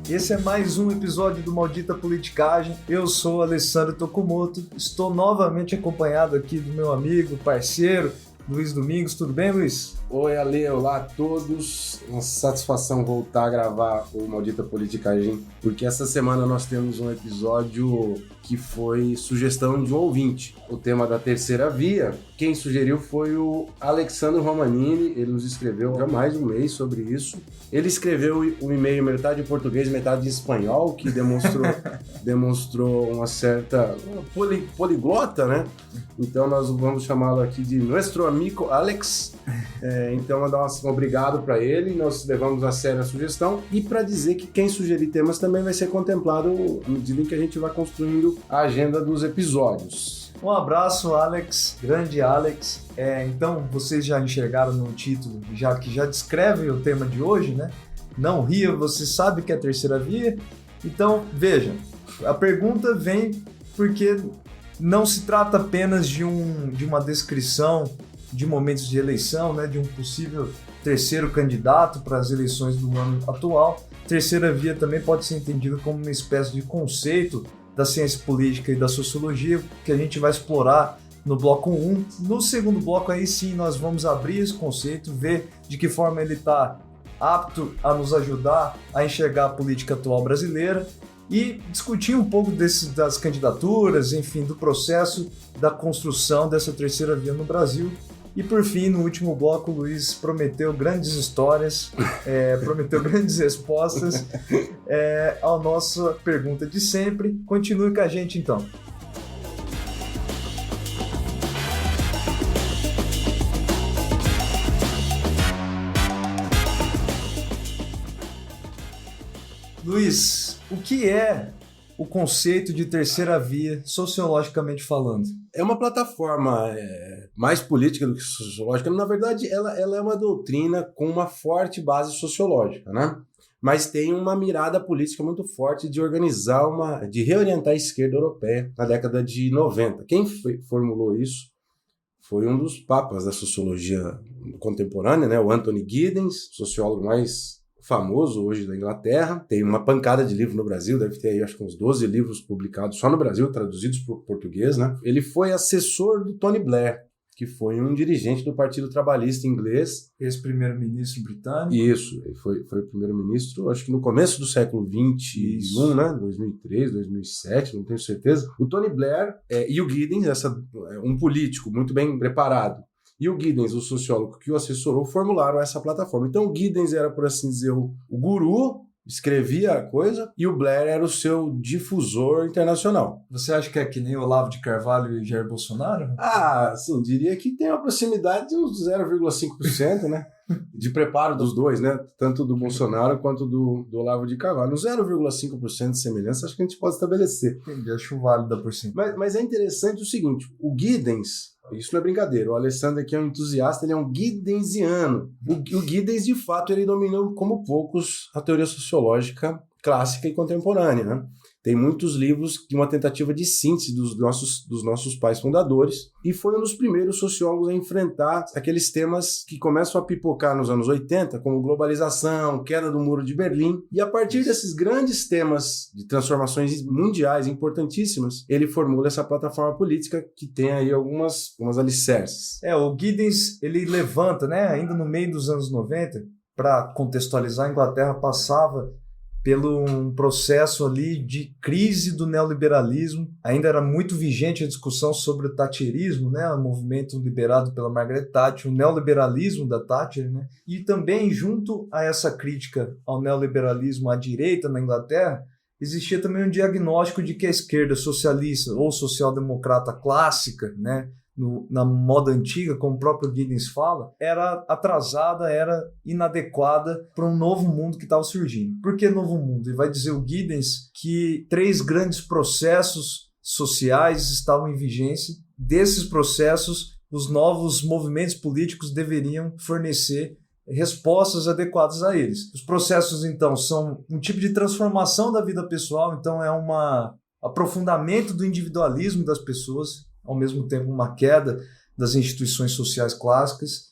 Esse é mais um episódio do Maldita Politicagem. Eu sou Alessandro Tokumoto, estou novamente acompanhado aqui do meu amigo, parceiro, Luiz Domingos. Tudo bem, Luiz? Oi, Ale, olá a todos. Uma satisfação voltar a gravar o Maldita Politicagem, porque essa semana nós temos um episódio que foi sugestão de um ouvinte. O tema da terceira via, quem sugeriu foi o Alexandre Romanini. Ele nos escreveu já mais de um mês sobre isso. Ele escreveu um e-mail metade em português, metade em espanhol, que demonstrou uma certa poliglota, né? Então nós vamos chamá-lo aqui de nosso amigo Alex. Então, mandar um obrigado para ele, nós levamos a sério a sugestão e para dizer que quem sugerir temas também vai ser contemplado à medida em que a gente vai construindo a agenda dos episódios. Um abraço, Alex, grande Alex. Então, vocês já enxergaram no título, que já descreve o tema de hoje, né? Não ria, você sabe que é a terceira via? Então, veja, a pergunta vem porque não se trata apenas de uma descrição de momentos de eleição, né, de um possível terceiro candidato para as eleições do ano atual. Terceira via também pode ser entendida como uma espécie de conceito da ciência política e da sociologia que a gente vai explorar no bloco 1. No segundo bloco, aí sim, nós vamos abrir esse conceito, ver de que forma ele está apto a nos ajudar a enxergar a política atual brasileira e discutir um pouco das candidaturas, enfim, do processo da construção dessa terceira via no Brasil. E por fim, no último bloco, o Luiz prometeu grandes histórias, prometeu grandes respostas à nossa pergunta de sempre. Continue com a gente então. Luiz, o que é o conceito de terceira via, sociologicamente falando? É uma plataforma mais política do que sociológica. Na verdade, ela é uma doutrina com uma forte base sociológica, né? Mas tem uma mirada política muito forte de de reorientar a esquerda europeia na década de 90. Quem formulou isso foi um dos papas da sociologia contemporânea, né? O Anthony Giddens, sociólogo mais famoso hoje da Inglaterra. Tem uma pancada de livros no Brasil, deve ter aí acho que uns 12 livros publicados só no Brasil, traduzidos para o português, né? Ele foi assessor do Tony Blair, que foi um dirigente do Partido Trabalhista inglês. Ex-primeiro-ministro britânico. Isso, ele foi primeiro-ministro, acho que no começo do século XXI, né? 2003, 2007, não tenho certeza. O Tony Blair e o Giddens, um político muito bem preparado, e o Giddens, o sociólogo que o assessorou, formularam essa plataforma. Então o Giddens era, por assim dizer, o guru, escrevia a coisa, e o Blair era o seu difusor internacional. Você acha que é que nem Olavo de Carvalho e Jair Bolsonaro? Sim, diria que tem uma proximidade de uns 0,5%, né? De preparo dos dois, né? Tanto do Bolsonaro quanto do Olavo de Carvalho. Uns 0,5% de semelhança, acho que a gente pode estabelecer. Entendi, acho válida por cima. Mas é interessante o seguinte, o Giddens, isso não é brincadeira, o Alessandro aqui é um entusiasta, ele é um Giddensiano. O Giddens, de fato, ele dominou como poucos a teoria sociológica clássica e contemporânea, né? Tem muitos livros de uma tentativa de síntese dos nossos pais fundadores e foi um dos primeiros sociólogos a enfrentar aqueles temas que começam a pipocar nos anos 80, como globalização, queda do Muro de Berlim. E a partir desses grandes temas de transformações mundiais importantíssimas, ele formula essa plataforma política que tem aí algumas alicerces. O Giddens, ele levanta, né, ainda no meio dos anos 90, para contextualizar, a Inglaterra passava pelo um processo ali de crise do neoliberalismo. Ainda era muito vigente a discussão sobre o thatcherismo, né? O movimento liderado pela Margaret Thatcher, o neoliberalismo da Thatcher, né? E também, junto a essa crítica ao neoliberalismo à direita na Inglaterra, existia também um diagnóstico de que a esquerda socialista ou social-democrata clássica, né, na moda antiga, como o próprio Giddens fala, era atrasada, era inadequada para um novo mundo que estava surgindo. Por que novo mundo? Ele vai dizer o Giddens que 3 grandes processos sociais estavam em vigência. Desses processos, os novos movimentos políticos deveriam fornecer respostas adequadas a eles. Os processos, então, são um tipo de transformação da vida pessoal, então é um aprofundamento do individualismo das pessoas, ao mesmo tempo uma queda das instituições sociais clássicas,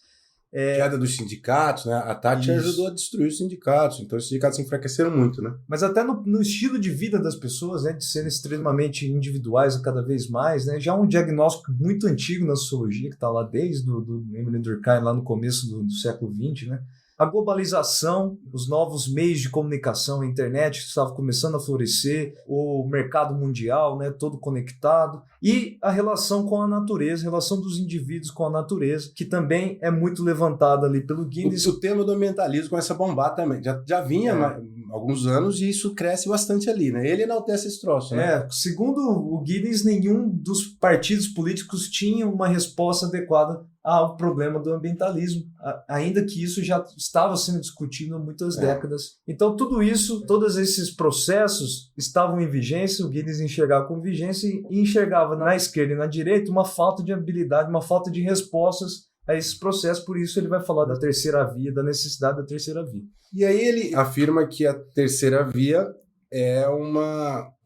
Queda dos sindicatos, né? A Thatcher ajudou a destruir os sindicatos, então os sindicatos se enfraqueceram muito, né? Mas até no estilo de vida das pessoas, né, de serem extremamente individuais cada vez mais, né? Já um diagnóstico muito antigo na sociologia, que está lá desde o Emile Durkheim, lá no começo do século XX, né? A globalização, os novos meios de comunicação, a internet estava começando a florescer, o mercado mundial, né, todo conectado, e a relação com a natureza, a relação dos indivíduos com a natureza, que também é muito levantada ali pelo Guinness. O tema do ambientalismo começa a bombar também. Já vinha há alguns anos e isso cresce bastante ali, né? Ele enaltece esse troço, né? Segundo o Guinness, nenhum dos partidos políticos tinha uma resposta adequada ao problema do ambientalismo, ainda que isso já estava sendo discutido há muitas décadas. Então, tudo isso, todos esses processos estavam em vigência, o Guinness enxergava com vigência e enxergava na esquerda e na direita uma falta de habilidade, uma falta de respostas a esses processos, por isso ele vai falar da terceira via, da necessidade da terceira via. E aí ele afirma que a terceira via é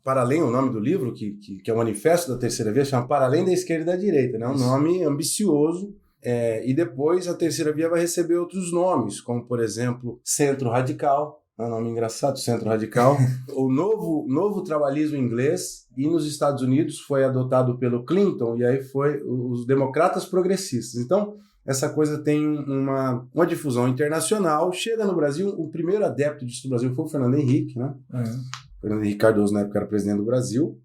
para além, o nome do livro, que é o Manifesto da Terceira Via, chama Para Além da Esquerda e da Direita, né? Um nome ambicioso. E depois a terceira via vai receber outros nomes, como, por exemplo, Centro Radical, é um nome engraçado, Centro Radical, o novo trabalhismo inglês, e nos Estados Unidos foi adotado pelo Clinton, e aí foi os democratas progressistas. Então, essa coisa tem uma difusão internacional. Chega no Brasil, o primeiro adepto disso no Brasil foi o Fernando Henrique, né? Fernando Henrique Cardoso, na época, era presidente do Brasil.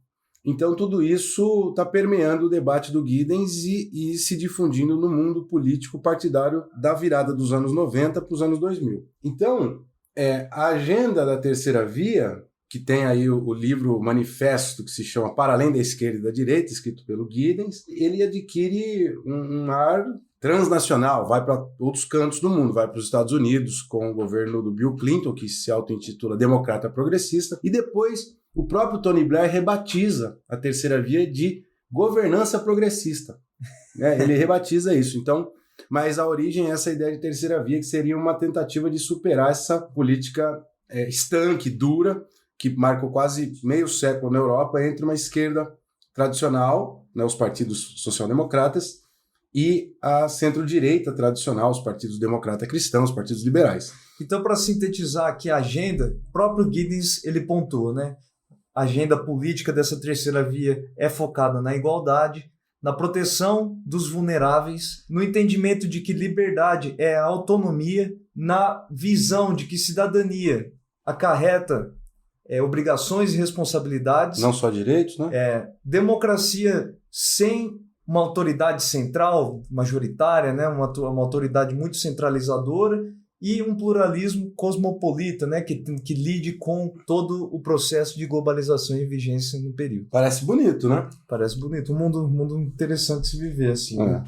Então, tudo isso está permeando o debate do Giddens e se difundindo no mundo político partidário da virada dos anos 90 para os anos 2000. Então, a agenda da terceira via, que tem aí o livro manifesto que se chama Para Além da Esquerda e da Direita, escrito pelo Giddens, ele adquire um ar transnacional, vai para outros cantos do mundo, vai para os Estados Unidos com o governo do Bill Clinton, que se auto-intitula democrata progressista, e depois o próprio Tony Blair rebatiza a terceira via de governança progressista. Ele rebatiza isso. Então, mas a origem é essa ideia de terceira via, que seria uma tentativa de superar essa política estanque, dura, que marcou quase meio século na Europa, entre uma esquerda tradicional, né, os partidos social-democratas, e a centro-direita tradicional, os partidos democrata-cristãos, os partidos liberais. Então, para sintetizar aqui a agenda, o próprio Giddens ele pontua, né? A agenda política dessa terceira via é focada na igualdade, na proteção dos vulneráveis, no entendimento de que liberdade é autonomia, na visão de que cidadania acarreta obrigações e responsabilidades. Não só direitos, né? Democracia sem uma autoridade central, majoritária, né? Uma autoridade muito centralizadora, e um pluralismo cosmopolita, né, que lide com todo o processo de globalização em vigência no período. Parece bonito, né? Parece bonito. Um mundo interessante de se viver assim. Né?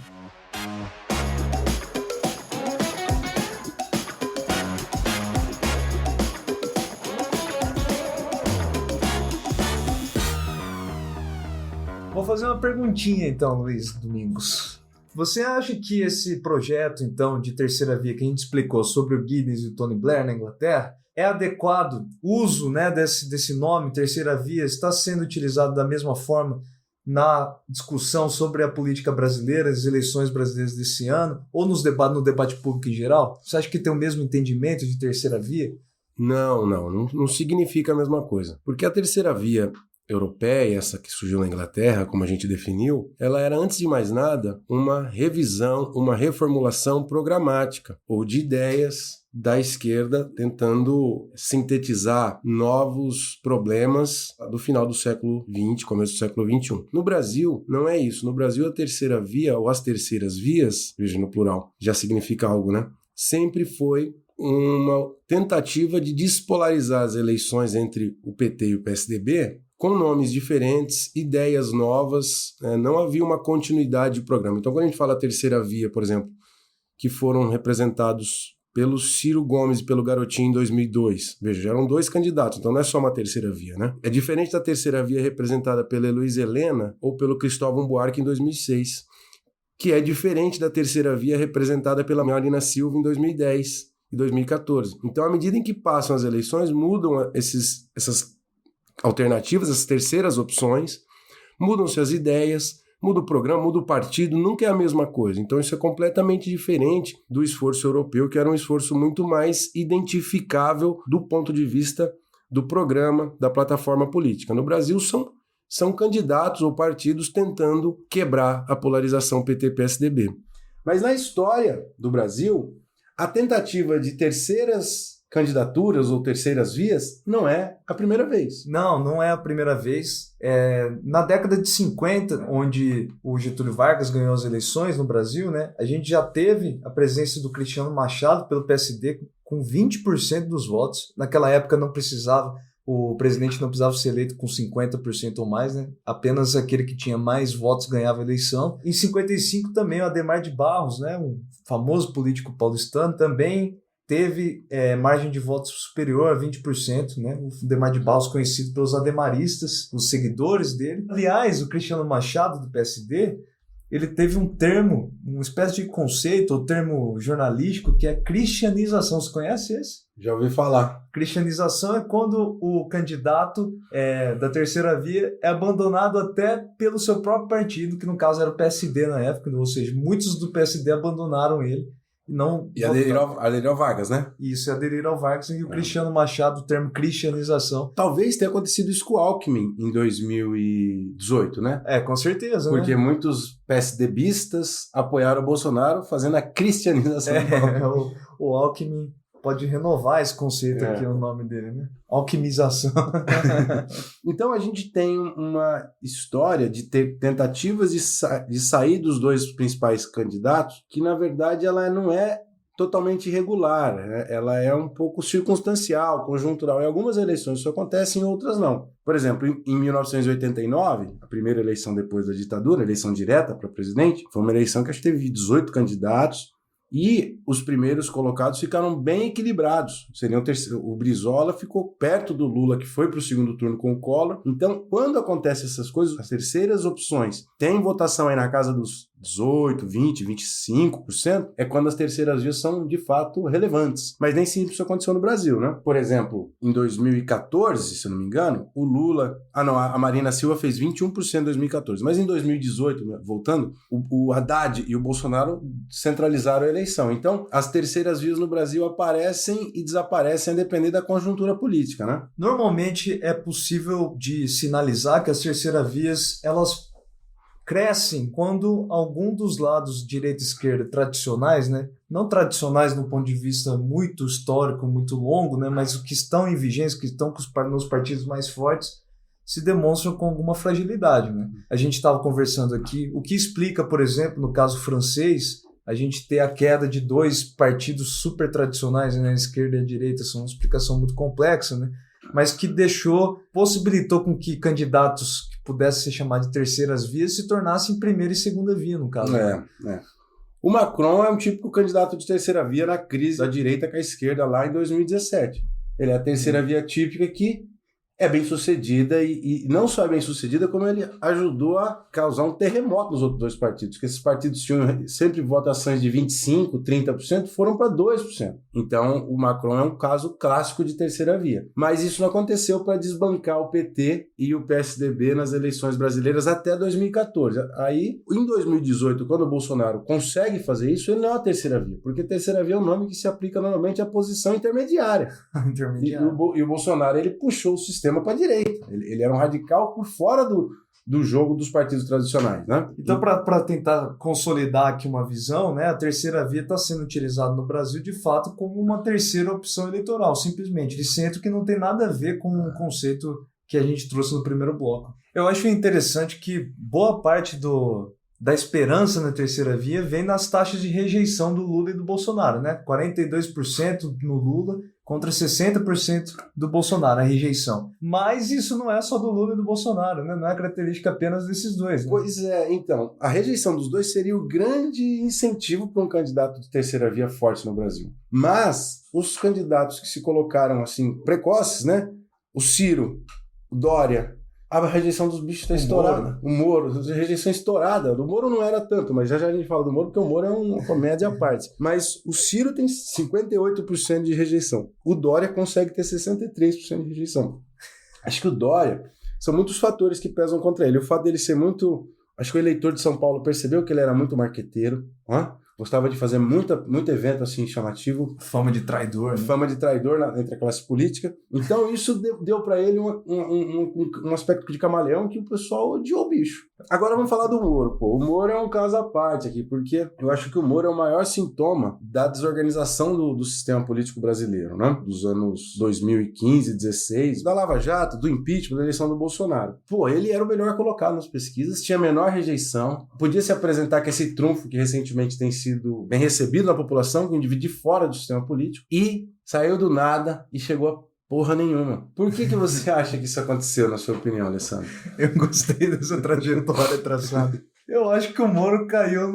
Vou fazer uma perguntinha então, Luiz Domingos. Você acha que esse projeto, então, de terceira via que a gente explicou sobre o Giddens e o Tony Blair na Inglaterra, é adequado? O uso, né, desse nome, terceira via, está sendo utilizado da mesma forma na discussão sobre a política brasileira, as eleições brasileiras desse ano, ou no debate público em geral? Você acha que tem o mesmo entendimento de terceira via? Não significa a mesma coisa. Porque a terceira via europeia, essa que surgiu na Inglaterra, como a gente definiu, ela era, antes de mais nada, uma revisão, uma reformulação programática, ou de ideias da esquerda tentando sintetizar novos problemas do final do século XX, começo do século XXI. No Brasil, não é isso. No Brasil, a terceira via, ou as terceiras vias, veja no plural, já significa algo, né? Sempre foi uma tentativa de despolarizar as eleições entre o PT e o PSDB, com nomes diferentes, ideias novas, não havia uma continuidade de programa. Então, quando a gente fala terceira via, por exemplo, que foram representados pelo Ciro Gomes e pelo Garotinho em 2002, veja, já eram dois candidatos, então não é só uma terceira via, né? É diferente da terceira via representada pela Heloísa Helena ou pelo Cristóvão Buarque em 2006, que é diferente da terceira via representada pela Marina Silva em 2010 e 2014. Então, à medida em que passam as eleições, mudam essas alternativas, as terceiras opções, mudam-se as ideias, muda o programa, muda o partido, nunca é a mesma coisa. Então isso é completamente diferente do esforço europeu, que era um esforço muito mais identificável do ponto de vista do programa, da plataforma política. No Brasil são candidatos ou partidos tentando quebrar a polarização PT-PSDB. Mas na história do Brasil, a tentativa de terceiras candidaturas ou terceiras vias não é a primeira vez. Não é a primeira vez. Na década de 50, onde o Getúlio Vargas ganhou as eleições no Brasil, né, a gente já teve a presença do Cristiano Machado pelo PSD com 20% dos votos. Naquela época o presidente não precisava ser eleito com 50% ou mais, né? Apenas aquele que tinha mais votos ganhava a eleição. Em 55 também o Adhemar de Barros, né, um famoso político paulistano, também teve margem de votos superior a 20%, né? O Adhemar de Barros, conhecido pelos ademaristas, os seguidores dele. Aliás, o Cristiano Machado, do PSD, ele teve um termo, uma espécie de conceito, ou termo jornalístico, que é cristianização. Você conhece esse? Já ouvi falar. Cristianização é quando o candidato da terceira via é abandonado até pelo seu próprio partido, que no caso era o PSD na época, ou seja, muitos do PSD abandonaram ele. E aderiram ao Vargas, né? Isso, aderiram ao Vargas e o Cristiano Machado, o termo cristianização. Talvez tenha acontecido isso com o Alckmin em 2018, né? Com certeza, porque né? muitos PSDBistas apoiaram o Bolsonaro fazendo a cristianização do Alckmin. O Alckmin pode renovar esse conceito aqui, o nome dele, né? Alquimização. Então a gente tem uma história de ter tentativas de sair dos dois principais candidatos, que na verdade ela não é totalmente irregular, né? Ela é um pouco circunstancial, conjuntural. Em algumas eleições isso acontece, em outras não. Por exemplo, em 1989, a primeira eleição depois da ditadura, a eleição direta para presidente, foi uma eleição que acho que teve 18 candidatos, e os primeiros colocados ficaram bem equilibrados. O Brizola ficou perto do Lula, que foi para o segundo turno com o Collor. Então, quando acontecem essas coisas, as terceiras opções têm votação aí na casa dos 18%, 20%, 25%, é quando as terceiras vias são, de fato, relevantes. Mas nem sempre isso aconteceu no Brasil, né? Por exemplo, em 2014, se eu não me engano, o Lula... a Marina Silva fez 21% em 2014. Mas em 2018, voltando, o Haddad e o Bolsonaro centralizaram a eleição. Então, as terceiras vias no Brasil aparecem e desaparecem a depender da conjuntura política, né? Normalmente é possível de sinalizar que as terceiras vias, elas crescem quando algum dos lados direita e esquerda tradicionais, né, não tradicionais no ponto de vista muito histórico, muito longo, né, mas que estão em vigência, que estão nos partidos mais fortes, se demonstram com alguma fragilidade, né? A gente estava conversando aqui, o que explica, por exemplo, no caso francês, a gente ter a queda de dois partidos super tradicionais, né, a esquerda e a direita, são uma explicação muito complexa, né, mas que possibilitou com que candidatos que pudessem ser chamados de terceiras vias se tornassem primeira e segunda via, no caso. O Macron é um típico candidato de terceira via na crise da direita com a esquerda lá em 2017. Ele é a terceira via típica que é bem sucedida e não só é bem sucedida, como ele ajudou a causar um terremoto nos outros dois partidos, que esses partidos tinham sempre votações de 25%, 30%, foram para 2%. Então o Macron é um caso clássico de terceira via. Mas isso não aconteceu para desbancar o PT e o PSDB nas eleições brasileiras até 2014. Aí, em 2018, quando o Bolsonaro consegue fazer isso, ele não é uma terceira via, porque terceira via é um nome que se aplica normalmente à posição intermediária. E o Bolsonaro, ele puxou o sistema para a direita. Ele era um radical por fora do jogo dos partidos tradicionais, né? Então, para tentar consolidar aqui uma visão, né, a terceira via está sendo utilizada no Brasil, de fato, como uma terceira opção eleitoral, simplesmente, de centro, que não tem nada a ver com o conceito que a gente trouxe no primeiro bloco. Eu acho interessante que boa parte da esperança na terceira via vem nas taxas de rejeição do Lula e do Bolsonaro, né? 42% no Lula contra 60% do Bolsonaro, a rejeição. Mas isso não é só do Lula e do Bolsonaro, né? Não é característica apenas desses dois. Né? Pois é, então, a rejeição dos dois seria o grande incentivo para um candidato de terceira via forte no Brasil. Mas os candidatos que se colocaram assim, precoces, né? O Ciro, o Dória, a rejeição dos bichos está estourada. O Moro, a rejeição estourada. Do Moro não era tanto, mas já a gente fala do Moro, porque o Moro é uma comédia à parte. Mas o Ciro tem 58% de rejeição. O Dória consegue ter 63% de rejeição. Acho que o Dória, são muitos fatores que pesam contra ele. O fato dele ser muito Acho que o eleitor de São Paulo percebeu que ele era muito marqueteiro, né? Gostava de fazer muito evento assim chamativo. Fama de traidor, né? Fama de traidor entre a classe política. Então isso deu para ele um aspecto de camaleão que o pessoal odiou o bicho. Agora vamos falar do Moro. Pô. O Moro é um caso à parte aqui, porque eu acho que o Moro é o maior sintoma da desorganização do sistema político brasileiro, né? Dos anos 2015, 16, da Lava Jato, do impeachment, da eleição do Bolsonaro. Pô, ele era o melhor colocado nas pesquisas, tinha a menor rejeição, podia se apresentar com esse trunfo que recentemente tem sido bem recebido na população, com um indivíduo de fora do sistema político, e saiu do nada e chegou a porra nenhuma. Por que você acha que isso aconteceu, na sua opinião, Alessandro? Eu gostei dessa trajetória traçada. Eu acho que o Moro caiu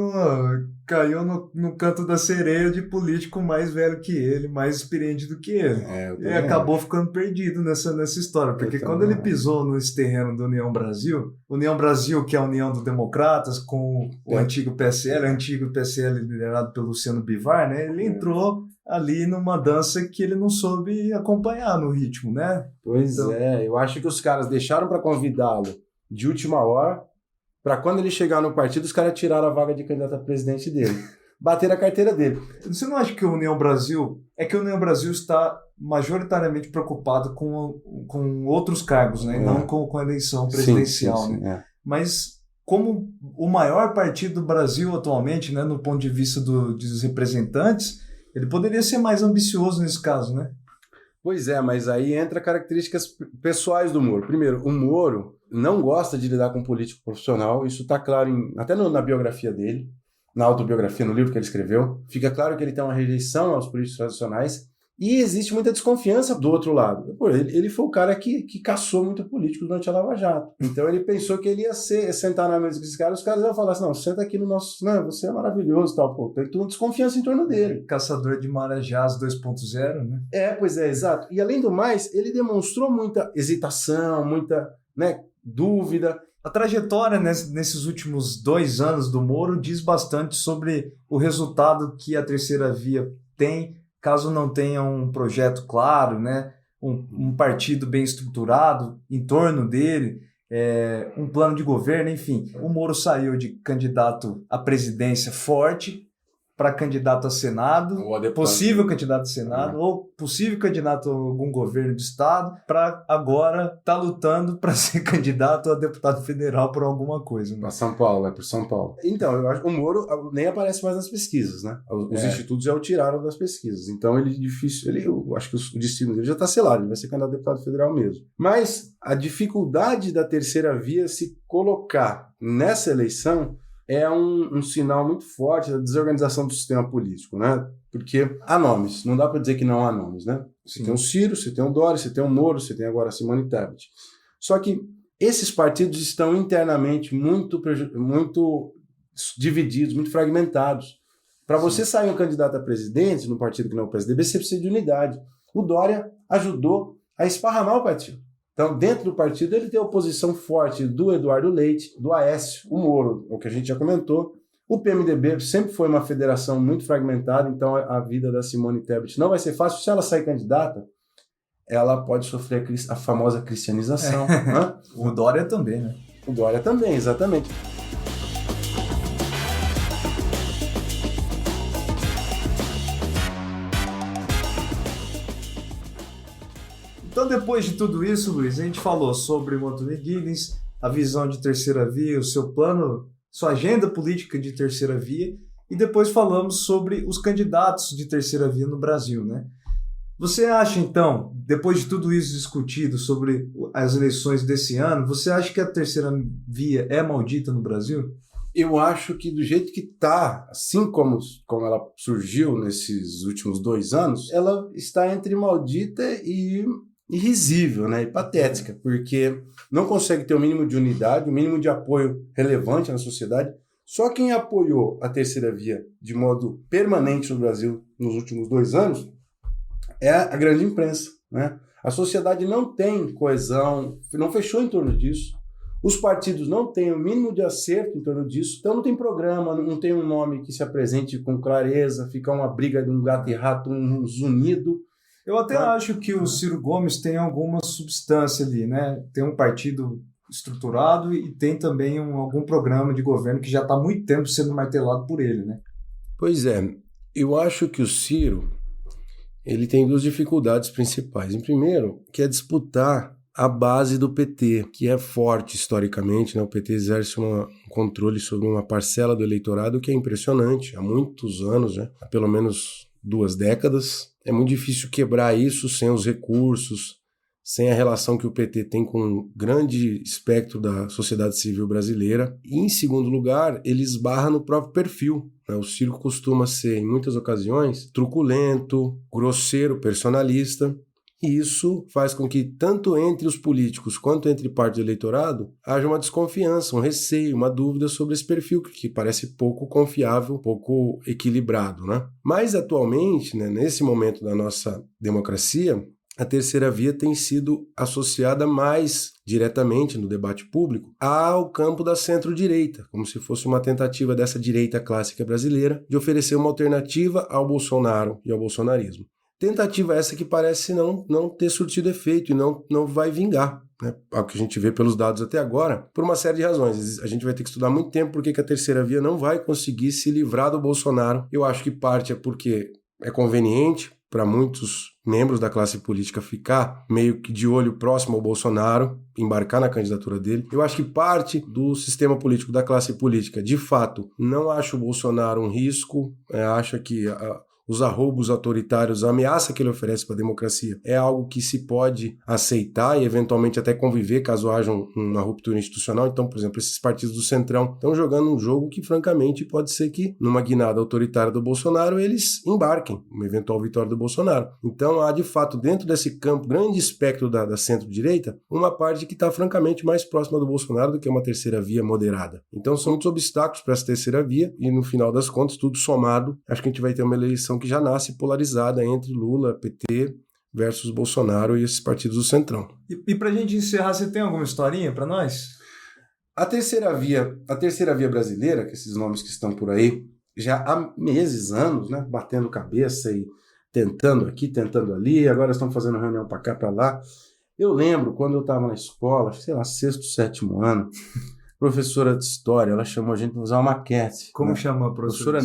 no canto da sereia de político mais velho que ele, mais experiente do que ele. E acabou ficando perdido nessa história, porque quando ele pisou nesse terreno do União Brasil, que é a União dos Democratas, com o antigo PSL liderado pelo Luciano Bivar, né? Ele entrou ali numa dança que ele não soube acompanhar no ritmo, né? Pois é, eu acho que os caras deixaram para convidá-lo de última hora, para quando ele chegar no partido, os caras tiraram a vaga de candidato a presidente dele. Bateram a carteira dele. Você não acha que o União Brasil... É que o União Brasil está majoritariamente preocupado com outros cargos, né? E não com a eleição presidencial, sim, né? Mas como o maior partido do Brasil atualmente, né, no ponto de vista dos representantes, ele poderia ser mais ambicioso nesse caso, né? Pois é, mas aí entra características pessoais do Moro. Primeiro, o Moro não gosta de lidar com político profissional, isso está claro até na biografia dele, na autobiografia, no livro que ele escreveu. Fica claro que ele tem uma rejeição aos políticos tradicionais e existe muita desconfiança do outro lado. Pô, ele foi o cara que caçou muito político durante a Lava Jato. Então ele pensou que ele ia sentar na mesa com esses caras, os caras iam falar assim, não, senta aqui no nosso... Não, você é maravilhoso e tal. Pô, tem uma desconfiança em torno dele. Caçador de Marajás 2.0, né? Pois é, exato. E além do mais, ele demonstrou muita hesitação, muita, né, dúvida. A trajetória nesses últimos 2 anos do Moro diz bastante sobre o resultado que a terceira via tem, caso não tenha um projeto claro, né? Um partido bem estruturado em torno dele, um plano de governo, enfim. O Moro saiu de candidato à presidência forte para candidato a Senado, possível candidato a Senado, ou possível candidato a algum governo do Estado, para agora estar lutando para ser candidato a deputado federal por alguma coisa. Né? Para São Paulo, para São Paulo. Então, eu acho que o Moro nem aparece mais nas pesquisas, né? Os institutos já o tiraram das pesquisas. Então, eu acho que o destino dele já está selado, ele vai ser candidato a deputado federal mesmo. Mas a dificuldade da terceira via se colocar nessa eleição é um sinal muito forte da desorganização do sistema político, né? Porque há nomes, não dá para dizer que não há nomes, né? Você tem o Ciro, você tem o Dória, você tem o Moro, você tem agora a Simone Tebet. Só que esses partidos estão internamente muito divididos, muito fragmentados. Para você sair um candidato a presidente no partido que não é o PSDB, você precisa de unidade. O Dória ajudou a esparramar o partido. Então, dentro do partido, ele tem oposição forte do Eduardo Leite, do Aécio, o Moro, o que a gente já comentou. O PMDB sempre foi uma federação muito fragmentada, então a vida da Simone Tebet não vai ser fácil. Se ela sair candidata, ela pode sofrer a famosa cristianização. Né? O Dória também, né? O Dória também, exatamente. Então, depois de tudo isso, Luiz, a gente falou sobre o Anthony Giddens, a visão de terceira via, o seu plano, sua agenda política de terceira via, e depois falamos sobre os candidatos de terceira via no Brasil, né? Você acha, então, depois de tudo isso discutido sobre as eleições desse ano, você acha que a terceira via é maldita no Brasil? Eu acho que do jeito que está, assim como ela surgiu nesses últimos 2 anos, ela está entre maldita e irrisível, né? E patética, porque não consegue ter o mínimo de unidade, o mínimo de apoio relevante na sociedade. Só quem apoiou a terceira via de modo permanente no Brasil nos últimos 2 anos é a grande imprensa, né? A sociedade não tem coesão, não fechou em torno disso. Os partidos não têm o mínimo de acerto em torno disso, então não tem programa, não tem um nome que se apresente com clareza, fica uma briga de um gato e rato, um zunido. Eu até acho que o Ciro Gomes tem alguma substância ali, né? Tem um partido estruturado e tem também algum programa de governo que já está há muito tempo sendo martelado por ele, né? Pois é, eu acho que o Ciro ele tem duas dificuldades principais. Em primeiro, que é disputar a base do PT, que é forte historicamente, né? O PT exerce um controle sobre uma parcela do eleitorado que é impressionante, há muitos anos, né? Há pelo menos 2 décadas. É muito difícil quebrar isso sem os recursos, sem a relação que o PT tem com um grande espectro da sociedade civil brasileira. E, em segundo lugar, ele esbarra no próprio perfil. O Ciro costuma ser, em muitas ocasiões, truculento, grosseiro, personalista. E isso faz com que, tanto entre os políticos quanto entre parte do eleitorado, haja uma desconfiança, um receio, uma dúvida sobre esse perfil, que parece pouco confiável, pouco equilibrado, né? Mas, atualmente, né, nesse momento da nossa democracia, a terceira via tem sido associada mais diretamente no debate público ao campo da centro-direita, como se fosse uma tentativa dessa direita clássica brasileira de oferecer uma alternativa ao Bolsonaro e ao bolsonarismo. Tentativa essa que parece não ter surtido efeito e não vai vingar, né? Ao que a gente vê pelos dados até agora, por uma série de razões. A gente vai ter que estudar muito tempo porque a terceira via não vai conseguir se livrar do Bolsonaro. Eu acho que parte é porque é conveniente para muitos membros da classe política ficar meio que de olho próximo ao Bolsonaro, embarcar na candidatura dele. Eu acho que parte do sistema político, da classe política, de fato, não acha o Bolsonaro um risco, acha que os arroubos autoritários, a ameaça que ele oferece para a democracia é algo que se pode aceitar e eventualmente até conviver caso haja uma ruptura institucional. Então, por exemplo, esses partidos do Centrão estão jogando um jogo que, francamente, pode ser que, numa guinada autoritária do Bolsonaro, eles embarquem uma eventual vitória do Bolsonaro. Então, há, de fato, dentro desse campo, grande espectro da centro-direita, uma parte que está, francamente, mais próxima do Bolsonaro do que uma terceira via moderada. Então, são muitos obstáculos para essa terceira via e, no final das contas, tudo somado, acho que a gente vai ter uma eleição que já nasce polarizada entre Lula, PT versus Bolsonaro e esses partidos do Centrão. E para a gente encerrar, você tem alguma historinha para nós? A terceira via brasileira, que esses nomes que estão por aí, já há meses, anos, né, batendo cabeça e tentando aqui, tentando ali, agora estão fazendo reunião para cá, para lá. Eu lembro quando eu estava na escola, sei lá, 6º, 7º ano, professora de história, ela chamou a gente para fazer uma maquete. Como né? chama a professora?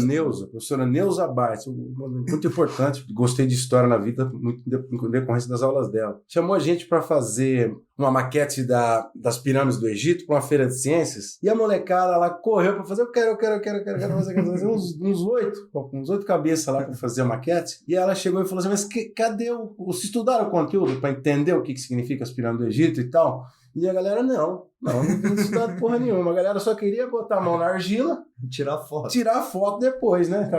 Professora Neuza Bartz, muito importante, gostei de história na vida, muito em decorrência das aulas dela. Chamou a gente para fazer uma maquete das pirâmides do Egito para uma feira de ciências, e a molecada lá correu para fazer, eu quero fazer uns 8 cabeças lá para fazer a maquete, e ela chegou e falou assim, mas cadê vocês estudaram o conteúdo para entender o que significa as pirâmides do Egito e tal? E a galera, não tinha estudado porra nenhuma. A galera só queria botar a mão na argila e tirar foto depois, né?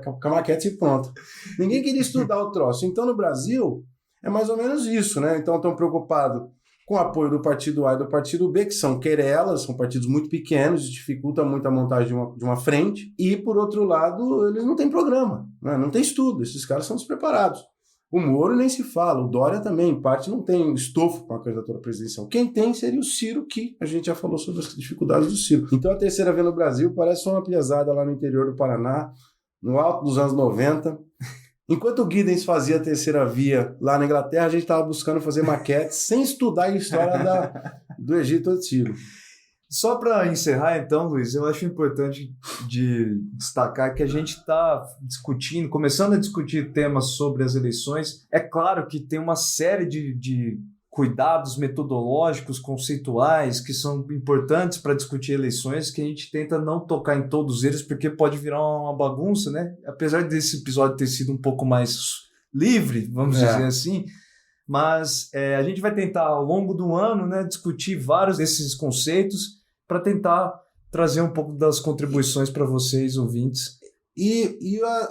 Com a maquete pronta. Ninguém queria estudar o troço. Então, no Brasil, é mais ou menos isso, né? Então, estão preocupados com o apoio do partido A e do partido B, que são querelas, são partidos muito pequenos, dificulta muito a montagem de uma frente. E, por outro lado, eles não têm programa, né? Não tem estudo. Esses caras são despreparados. O Moro nem se fala, o Dória também, em parte, não tem estofo para a candidatura presidencial. Quem tem seria o Ciro, que a gente já falou sobre as dificuldades do Ciro. Então a terceira via no Brasil parece uma piazada lá no interior do Paraná, no alto dos anos 90. Enquanto o Giddens fazia a terceira via lá na Inglaterra, a gente estava buscando fazer maquetes sem estudar a história do Egito Antigo. Só para encerrar, então, Luiz, eu acho importante de destacar que a gente está começando a discutir temas sobre as eleições. É claro que tem uma série de cuidados metodológicos, conceituais, que são importantes para discutir eleições, que a gente tenta não tocar em todos eles, porque pode virar uma bagunça, né? Apesar desse episódio ter sido um pouco mais livre, vamos dizer assim, mas a gente vai tentar, ao longo do ano, né, discutir vários desses conceitos para tentar trazer um pouco das contribuições para vocês, ouvintes. E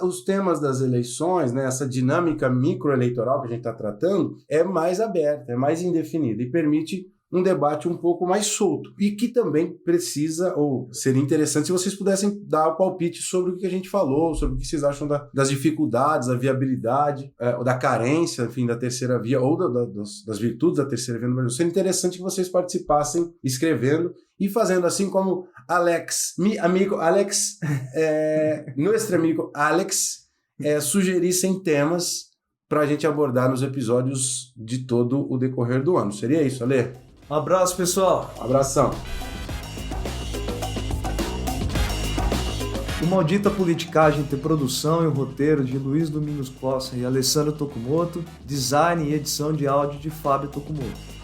os temas das eleições, né, essa dinâmica microeleitoral que a gente está tratando, é mais aberta, é mais indefinida e permite um debate um pouco mais solto. E que também precisa, ou seria interessante se vocês pudessem dar o palpite sobre o que a gente falou, sobre o que vocês acham das dificuldades, da viabilidade, ou da carência, enfim, da terceira via, ou das virtudes da terceira via no Brasil. Seria interessante que vocês participassem escrevendo e fazendo assim como nosso amigo Alex, sugerissem temas para a gente abordar nos episódios de todo o decorrer do ano. Seria isso, Ale? Um abraço, pessoal. Abração. O Maldita Politicagem tem produção e o roteiro de Luiz Domingos Costa e Alessandro Tokumoto, design e edição de áudio de Fábio Tokumoto.